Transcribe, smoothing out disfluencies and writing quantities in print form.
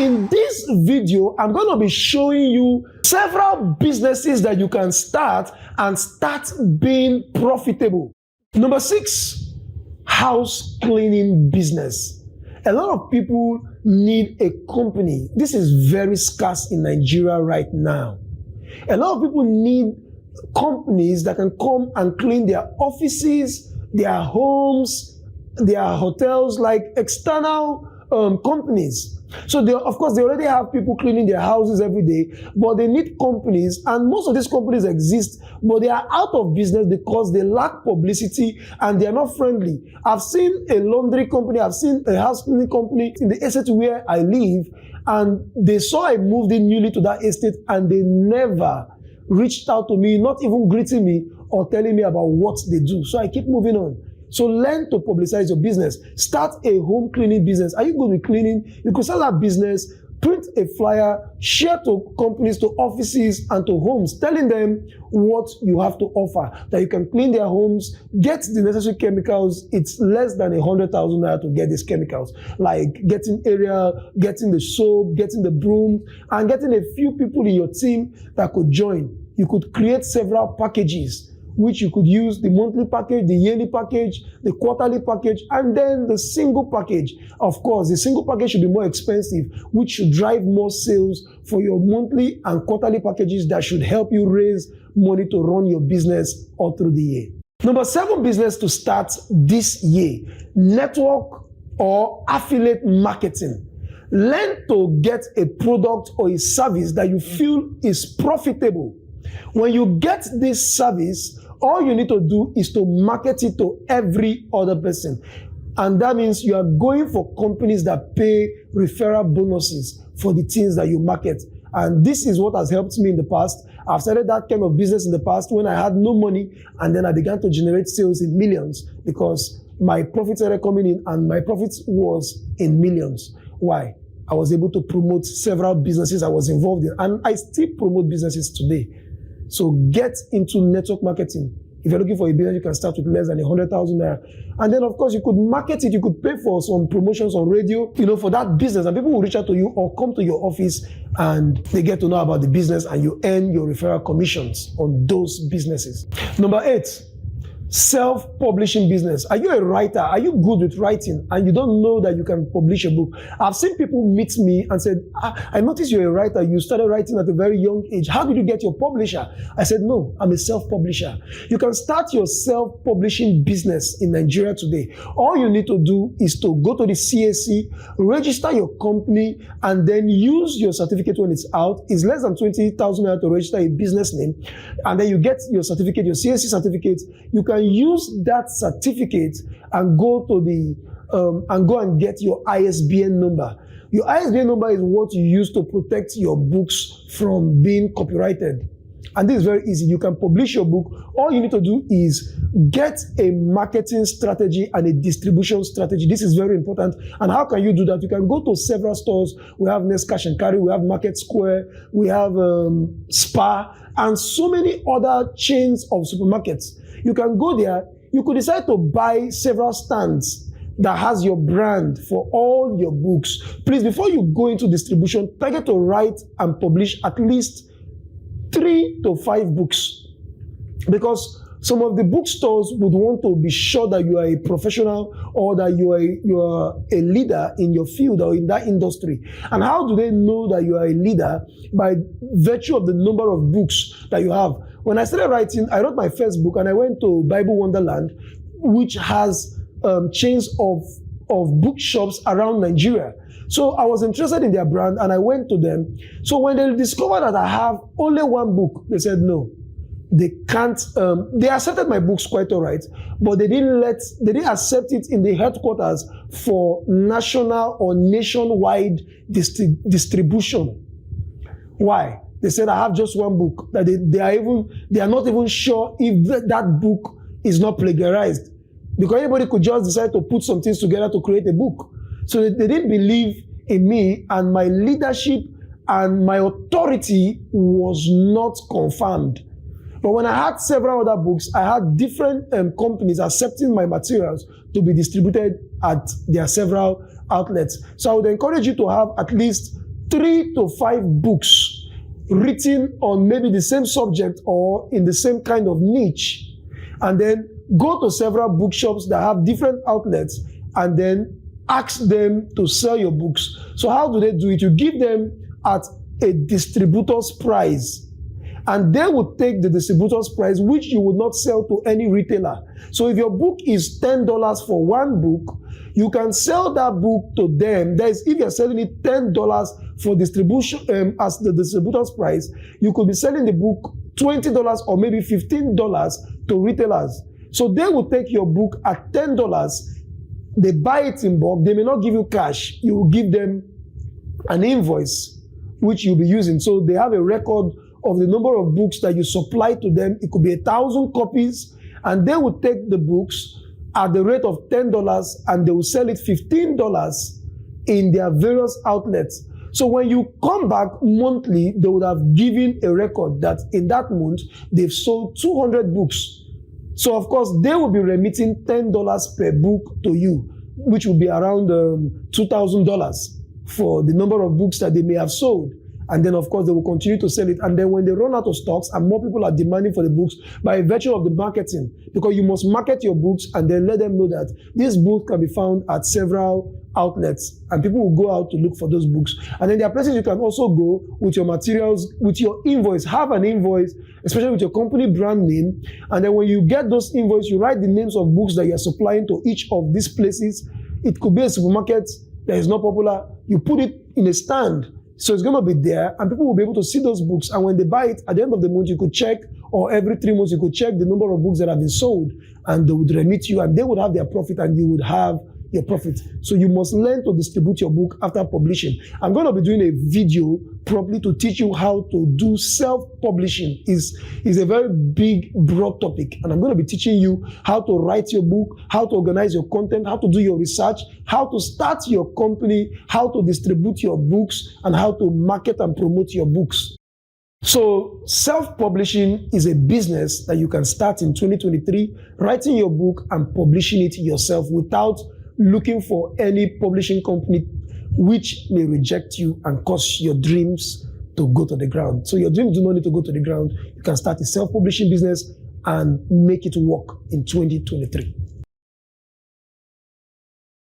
In this video, I'm going to be showing you several businesses that you can start and start being profitable. Number 6, house cleaning business. A lot of people need a company. This is very scarce in Nigeria right now. A lot of people need companies that can come and clean their offices, their homes, their hotels, like external companies. So of course, they already have people cleaning their houses every day, but they need companies, and most of these companies exist, but they are out of business because they lack publicity and they are not friendly. I've seen a laundry company, I've seen a house cleaning company in the estate where I live, and they saw I moved in newly to that estate, and they never reached out to me, not even greeting me or telling me about what they do. So I keep moving on. So learn to publicize your business. Start a home cleaning business. Are you good with cleaning? You could start that business, print a flyer, share to companies, to offices, and to homes, telling them what you have to offer, that you can clean their homes, get the necessary chemicals. It's less than 100,000 naira to get these chemicals, like getting Ariel, getting the soap, getting the broom, and getting a few people in your team that could join. You could create several packages, which you could use: the monthly package, the yearly package, the quarterly package, and then the single package. Of course, the single package should be more expensive, which should drive more sales for your monthly and quarterly packages that should help you raise money to run your business all through the year. Number 7 business to start this year: network or affiliate marketing. Learn to get a product or a service that you feel is profitable. When you get this service, all you need to do is to market it to every other person. And that means you are going for companies that pay referral bonuses for the things that you market. And this is what has helped me in the past. I've started that kind of business in the past when I had no money, and then I began to generate sales in millions because my profits started coming in, and my profits was in millions. Why? I was able to promote several businesses I was involved in, and I still promote businesses today. So get into network marketing. If you're looking for a business, you can start with less than 100,000 naira. And then, of course, you could market it. You could pay for some promotions on radio, for that business. And people will reach out to you or come to your office, and they get to know about the business, and you earn your referral commissions on those businesses. Number 8, self-publishing business. Are you a writer? Are you good with writing and you don't know that you can publish a book? I've seen people meet me and said, I noticed you're a writer. You started writing at a very young age. How did you get your publisher? I said, no, I'm a self-publisher. You can start your self-publishing business in Nigeria today. All you need to do is to go to the CAC, register your company, and then use your certificate when it's out. It's less than 20,000 naira to register a business name. And then you get your certificate, your CAC certificate. You can use that certificate and go to the and get your ISBN number. Your ISBN number is what you use to protect your books from being copyrighted. And this is very easy. You can publish your book. All you need to do is get a marketing strategy and a distribution strategy. This is very important. And how can you do that? You can go to several stores. We have Next Cash and Carry, we have Market Square, we have Spa, and so many other chains of supermarkets. You can go there. You could decide to buy several stands that has your brand for all your books. Please, before you go into distribution, target to write and publish at least 3 to 5 books, because some of the bookstores would want to be sure that you are a professional or that you are a leader in your field or in that industry. And how do they know that you are a leader? By virtue of the number of books that you have. When I started writing, I wrote my first book and I went to Bible Wonderland, which has chains of bookshops around Nigeria. So I was interested in their brand and I went to them. So when they discovered that I have only one book, they said no. They can't, they accepted my books quite all right, but they didn't accept it in the headquarters for national or nationwide distribution. Why? They said I have just one book, that they are not even sure if that book is not plagiarized, because anybody could just decide to put some things together to create a book. So they didn't believe in me, and my leadership and my authority was not confirmed. But when I had several other books, I had different companies accepting my materials to be distributed at their several outlets. So I would encourage you to have at least 3 to 5 books written on maybe the same subject or in the same kind of niche, and then go to several bookshops that have different outlets and then ask them to sell your books. So how do they do it? You give them at a distributor's price, and they will take the distributor's price, which you would not sell to any retailer. So if your book is $10 for one book, you can sell that book to them. That is, if you're selling it $10 for distribution as the distributor's price, you could be selling the book $20 or maybe $15 to retailers. So they will take your book at $10. They buy it in bulk. They may not give you cash. You will give them an invoice, which you'll be using. So they have a record of the number of books that you supply to them. It could be 1,000 copies, and they will take the books at the rate of $10 and they will sell it $15 in their various outlets. So when you come back monthly, they would have given a record that in that month they've sold 200 books. So of course they will be remitting $10 per book to you, which will be around $2,000 for the number of books that they may have sold. And then, of course, they will continue to sell it. And then when they run out of stocks and more people are demanding for the books by virtue of the marketing, because you must market your books and then let them know that this book can be found at several outlets and people will go out to look for those books. And then there are places you can also go with your materials, with your invoice. Have an invoice, especially with your company brand name. And then when you get those invoices, you write the names of books that you're supplying to each of these places. It could be a supermarket that is not popular. You put it in a stand. So it's going to be there and people will be able to see those books. And when they buy it, at the end of the month, you could check, or every 3 months, you could check the number of books that have been sold, and they would remit you and they would have their profit and you would have your profit. So you must learn to distribute your book after publishing. I'm going to be doing a video probably to teach you how to do self-publishing. Is a very big, broad topic. And I'm going to be teaching you how to write your book, how to organize your content, how to do your research, how to start your company, how to distribute your books, and how to market and promote your books. So self-publishing is a business that you can start in 2023, writing your book and publishing it yourself without looking for any publishing company which may reject you and cause your dreams to go to the ground. So your dreams do not need to go to the ground. You can start a self-publishing business and make it work in 2023.